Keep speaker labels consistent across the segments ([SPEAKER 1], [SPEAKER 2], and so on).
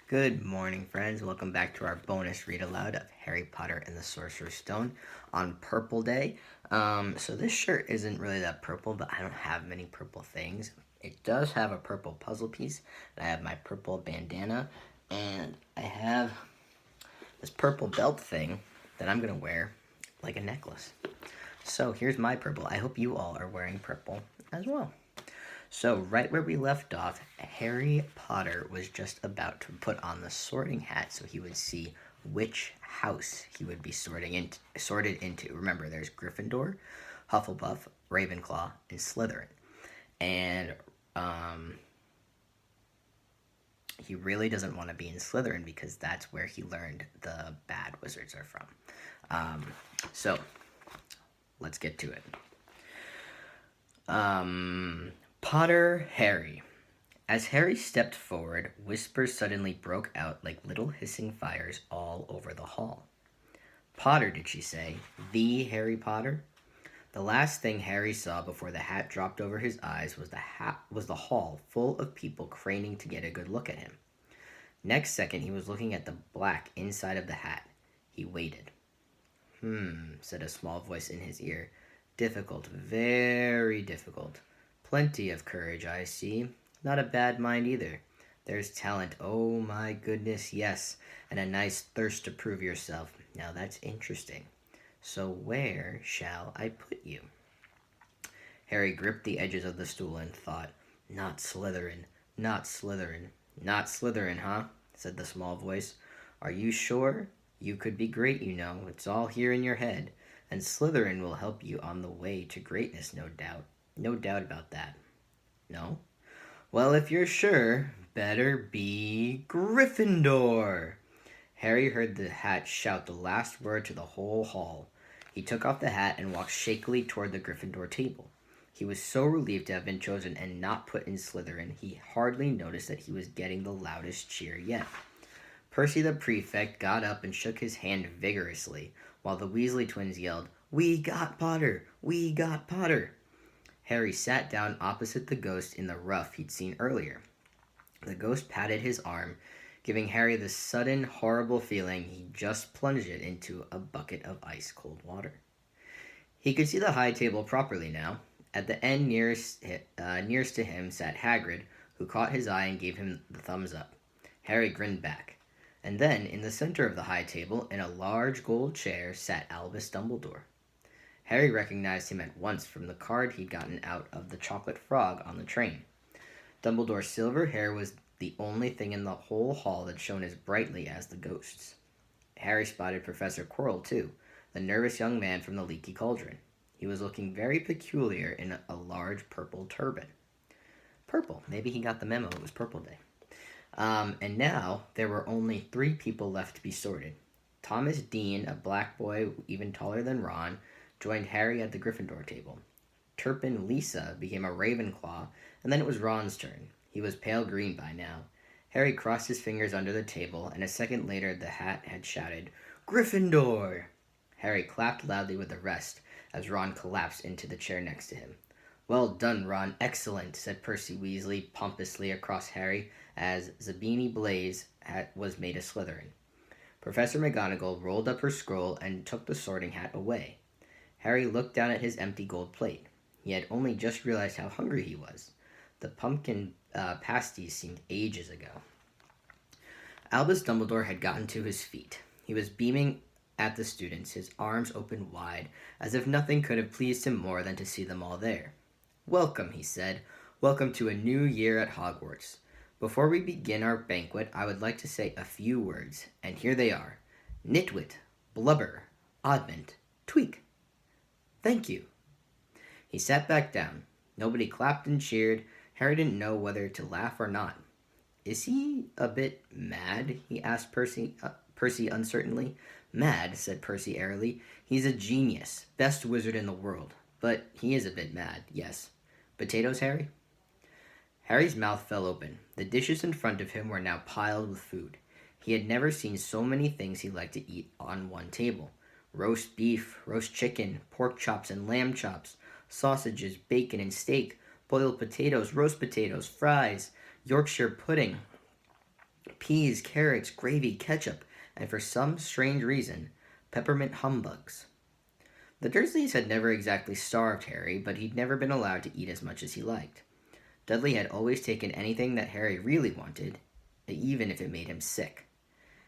[SPEAKER 1] Good morning, friends. Welcome back to our bonus read aloud of Harry Potter and the Sorcerer's Stone on Purple Day. So this shirt isn't really that purple, but I don't have many purple things. It does have a purple puzzle piece. I have my purple bandana, and I have this purple belt thing that I'm gonna wear like a necklace. So here's my purple. I hope you all are wearing purple as well. So, right where we left off, Harry Potter was just about to put on the sorting hat so he would see which house he would be sorted into. Remember, there's Gryffindor, Hufflepuff, Ravenclaw, and Slytherin. And he really doesn't want to be in Slytherin because that's where he learned the bad wizards are from. So, let's get to it. Potter Harry. As Harry stepped forward, whispers suddenly broke out like little hissing fires all over the hall. Potter, did she say? The Harry Potter? The last thing Harry saw before the hat dropped over his eyes was the hall full of people craning to get a good look at him. Next second, he was looking at the black inside of the hat. He waited. Said a small voice in his ear. Difficult, very difficult. Plenty of courage, I see. Not a bad mind either. There's talent, oh my goodness, yes, and a nice thirst to prove yourself. Now that's interesting. So where shall I put you? Harry gripped the edges of the stool and thought, not Slytherin, not Slytherin, not Slytherin, huh? Said the small voice. Are you sure? You could be great, you know. It's all here in your head. And Slytherin will help you on the way to greatness, no doubt. No doubt about that. No? Well, if you're sure, better be Gryffindor. Harry heard the hat shout the last word to the whole hall. He took off the hat and walked shakily toward the Gryffindor table. He was so relieved to have been chosen and not put in Slytherin, he hardly noticed that he was getting the loudest cheer yet. Percy the prefect got up and shook his hand vigorously, while the Weasley twins yelled, "We got Potter! We got Potter!" Harry sat down opposite the ghost in the rough he'd seen earlier. The ghost patted his arm, giving Harry the sudden, horrible feeling he'd just plunged it into a bucket of ice-cold water. He could see the high table properly now. At the end nearest to him sat Hagrid, who caught his eye and gave him the thumbs up. Harry grinned back. And then, in the center of the high table, in a large gold chair, sat Albus Dumbledore. Harry recognized him at once from the card he'd gotten out of the chocolate frog on the train. Dumbledore's silver hair was the only thing in the whole hall that shone as brightly as the ghost's. Harry spotted Professor Quirrell, too, the nervous young man from the Leaky Cauldron. He was looking very peculiar in a large purple turban. Purple. Maybe he got the memo. It was Purple Day. And now there were only 3 people left to be sorted. Thomas Dean, a black boy even taller than Ron, joined Harry at the Gryffindor table. Turpin Lisa became a Ravenclaw, and then it was Ron's turn. He was pale green by now. Harry crossed his fingers under the table, and a second later the hat had shouted, "Gryffindor!" Harry clapped loudly with the rest as Ron collapsed into the chair next to him. "Well done, Ron, excellent," said Percy Weasley pompously across Harry as Zabini Blaze was made a Slytherin. Professor McGonagall rolled up her scroll and took the sorting hat away. Harry looked down at his empty gold plate. He had only just realized how hungry he was. The pumpkin pasties seemed ages ago. Albus Dumbledore had gotten to his feet. He was beaming at the students, his arms open wide, as if nothing could have pleased him more than to see them all there. "Welcome," he said. "Welcome to a new year at Hogwarts. Before we begin our banquet, I would like to say a few words, and here they are. Nitwit, blubber, oddment, tweak. Thank you." He sat back down. Nobody clapped and cheered. Harry didn't know whether to laugh or not. "Is he a bit mad?" he asked Percy uncertainly. "Mad," said Percy airily. "He's a genius, best wizard in the world. But he is a bit mad, yes. Potatoes, Harry?" Harry's mouth fell open. The dishes in front of him were now piled with food. He had never seen so many things he liked to eat on one table. Roast beef, roast chicken, pork chops and lamb chops, sausages, bacon and steak, boiled potatoes, roast potatoes, fries, Yorkshire pudding, peas, carrots, gravy, ketchup, and for some strange reason, peppermint humbugs. The Dursleys had never exactly starved Harry, but he'd never been allowed to eat as much as he liked. Dudley had always taken anything that Harry really wanted, even if it made him sick.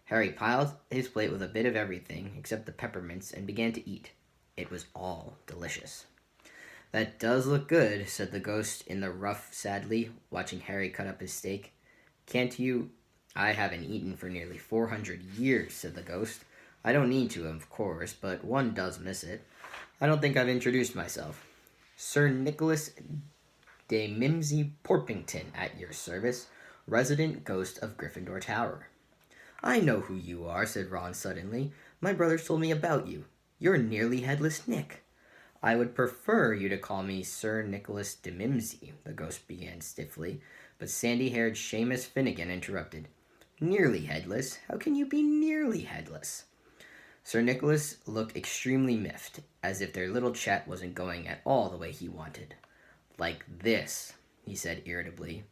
[SPEAKER 1] Harry piled his plate with a bit of everything except the peppermints and began to eat. It was all delicious. "That does look good," said the ghost in the rough sadly, watching Harry cut up his steak. "Can't you—" "I haven't eaten for nearly 400 years," said the ghost. "I don't need to, of course, but one does miss it. I don't think I've introduced myself. Sir Nicholas de Mimsy Porpington at your service, resident ghost of Gryffindor Tower." "I know who you are," said Ron suddenly. "My brothers told me about you. You're Nearly Headless Nick." "I would prefer you to call me Sir Nicholas de Mimsy," the ghost began stiffly, but sandy-haired Seamus Finnegan interrupted. "Nearly headless? How can you be nearly headless?" Sir Nicholas looked extremely miffed, as if their little chat wasn't going at all the way he wanted. "Like this," he said irritably.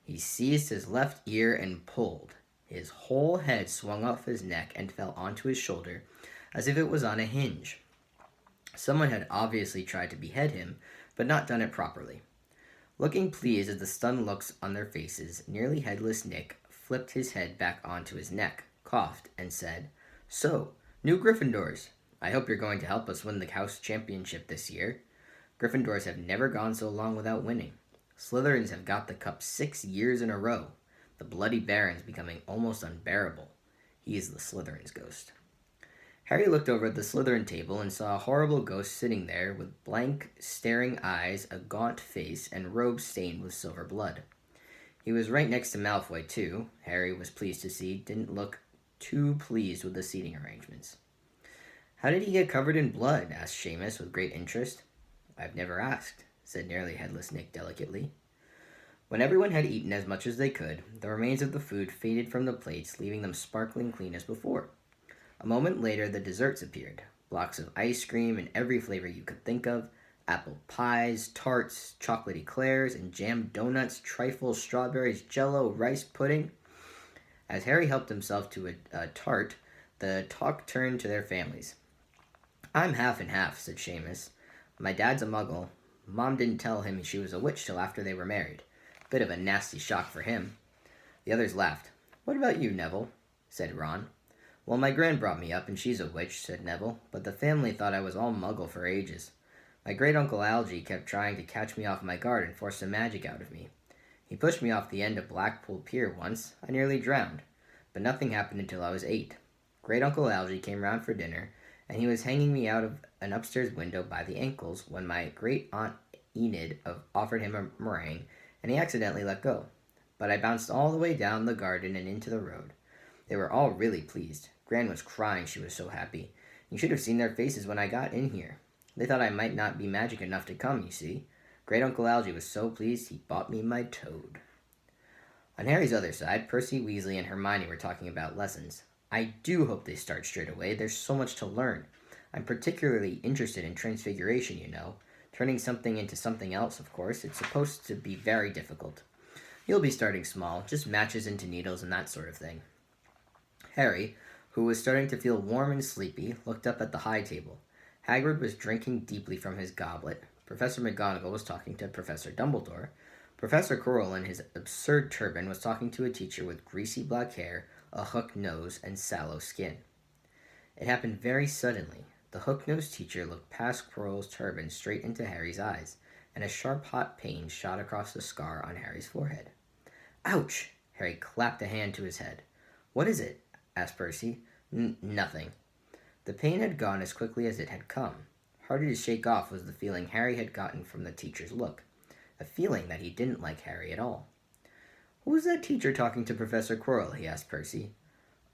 [SPEAKER 1] He seized his left ear and pulled. His whole head swung off his neck and fell onto his shoulder as if it was on a hinge. Someone had obviously tried to behead him, but not done it properly. Looking pleased at the stunned looks on their faces, Nearly Headless Nick flipped his head back onto his neck, coughed, and said, "So, new Gryffindors. I hope you're going to help us win the house championship this year. Gryffindors have never gone so long without winning. Slytherins have got the cup 6 years in a row. The Bloody Baron's becoming almost unbearable." He is the Slytherins ghost. Harry looked over at the Slytherin table and saw a horrible ghost sitting there with blank, staring eyes, a gaunt face, and robes stained with silver blood. He was right next to Malfoy, too. Harry was pleased to see didn't look too pleased with the seating arrangements. "How did he get covered in blood?" asked Seamus with great interest. "I've never asked," said Nearly Headless Nick delicately. When everyone had eaten as much as they could, the remains of the food faded from the plates, leaving them sparkling clean as before. A moment later, the desserts appeared. Blocks of ice cream in every flavor you could think of, apple pies, tarts, chocolate eclairs, and jam donuts, trifles, strawberries, jello, rice pudding. As Harry helped himself to a tart, the talk turned to their families. "I'm half and half," said Seamus. "My dad's a muggle. Mom didn't tell him she was a witch till after they were married. Bit of a nasty shock for him." The others laughed. "What about you, Neville?" said Ron. "Well, my gran brought me up, and she's a witch," said Neville, "but the family thought I was all muggle for ages. My great-uncle Algy kept trying to catch me off my guard and force some magic out of me. He pushed me off the end of Blackpool Pier once. I nearly drowned, but nothing happened until I was 8. Great-uncle Algy came round for dinner, and he was hanging me out of an upstairs window by the ankles when my great-aunt Enid offered him a meringue, and he accidentally let go. But I bounced all the way down the garden and into the road. They were all really pleased. Gran was crying, she was so happy. You should have seen their faces when I got in here. They thought I might not be magic enough to come, you see. Great-uncle Algy was so pleased he bought me my toad." On Harry's other side, Percy Weasley and Hermione were talking about lessons. "I do hope they start straight away. There's so much to learn. I'm particularly interested in transfiguration, you know. Turning something into something else, of course. It's supposed to be very difficult. You'll be starting small, just matches into needles and that sort of thing." Harry, who was starting to feel warm and sleepy, looked up at the high table. Hagrid was drinking deeply from his goblet. Professor McGonagall was talking to Professor Dumbledore. Professor Quirrell, in his absurd turban, was talking to a teacher with greasy black hair, a hooked nose, and sallow skin. It happened very suddenly. The hook-nosed teacher looked past Quirrell's turban straight into Harry's eyes, and a sharp hot pain shot across the scar on Harry's forehead. "Ouch!" Harry clapped a hand to his head. "What is it?" asked Percy. Nothing." The pain had gone as quickly as it had come. Harder to shake off was the feeling Harry had gotten from the teacher's look, a feeling that he didn't like Harry at all. "Who was that teacher talking to Professor Quirrell?" he asked Percy.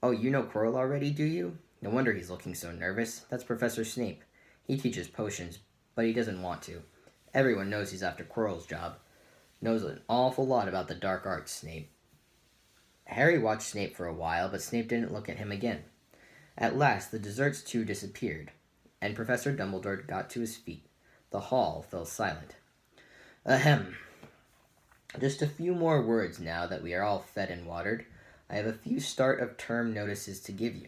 [SPEAKER 1] "Oh, you know Quirrell already, do you? No wonder he's looking so nervous. That's Professor Snape. He teaches potions, but he doesn't want to. Everyone knows he's after Quirrell's job. Knows an awful lot about the dark arts, Snape." Harry watched Snape for a while, but Snape didn't look at him again. At last, the desserts too disappeared, and Professor Dumbledore got to his feet. The hall fell silent. "Ahem. Just a few more words now that we are all fed and watered. I have a few start of term notices to give you.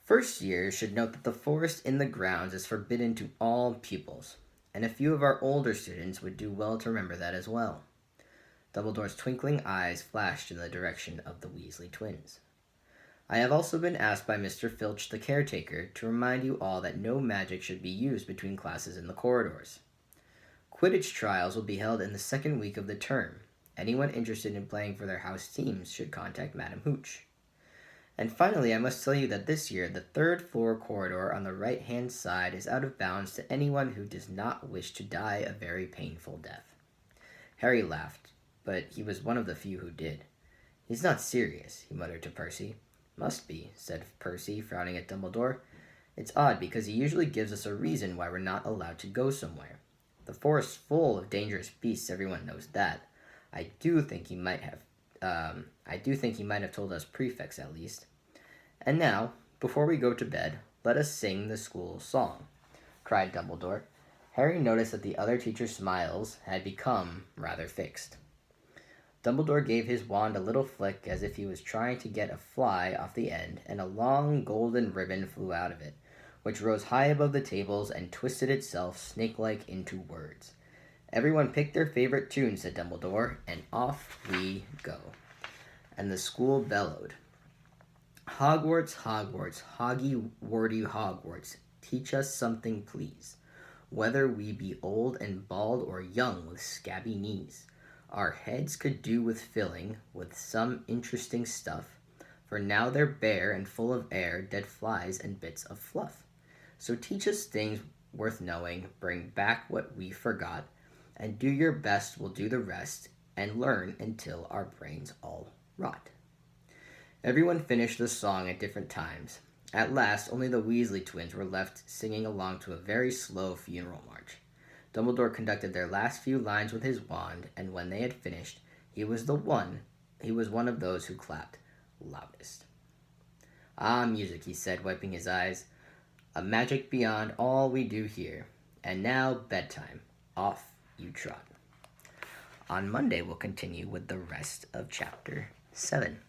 [SPEAKER 1] First years should note that the forest in the grounds is forbidden to all pupils, and a few of our older students would do well to remember that as well. Dumbledore's twinkling eyes flashed in the direction of the Weasley twins. I have also been asked by Mr. Filch, the caretaker, to remind you all that no magic should be used between classes in the corridors. Quidditch trials will be held in the second week of the term. Anyone interested in playing for their house teams should contact Madam Hooch. And finally, I must tell you that this year, the third floor corridor on the right-hand side is out of bounds to anyone who does not wish to die a very painful death. Harry laughed, but he was one of the few who did. He's not serious, he muttered to Percy. Must be, said Percy, frowning at Dumbledore. It's odd, because he usually gives us a reason why we're not allowed to go somewhere. The forest's full of dangerous beasts, everyone knows that. I do think he might have told us prefects at least. And now, before we go to bed, let us sing the school song, cried Dumbledore. Harry noticed that the other teachers' smiles had become rather fixed. Dumbledore gave his wand a little flick as if he was trying to get a fly off the end, and a long golden ribbon flew out of it, which rose high above the tables and twisted itself snake-like into words. Everyone picked their favorite tune, said Dumbledore, and off we go. And the school bellowed. Hogwarts, Hogwarts, hoggy-wordy Hogwarts, teach us something, please. Whether we be old and bald or young with scabby knees, our heads could do with filling with some interesting stuff, for now they're bare and full of air, dead flies and bits of fluff. So teach us things worth knowing, bring back what we forgot, and do your best, we'll do the rest, and learn until our brains all rot. Everyone finished the song at different times. At last, only the Weasley twins were left singing along to a very slow funeral march. Dumbledore conducted their last few lines with his wand, and when they had finished, he was one of those who clapped loudest. Ah, music, he said, wiping his eyes. A magic beyond all we do here. And now, bedtime. Off you trot. On Monday, we'll continue with the rest of Chapter 7.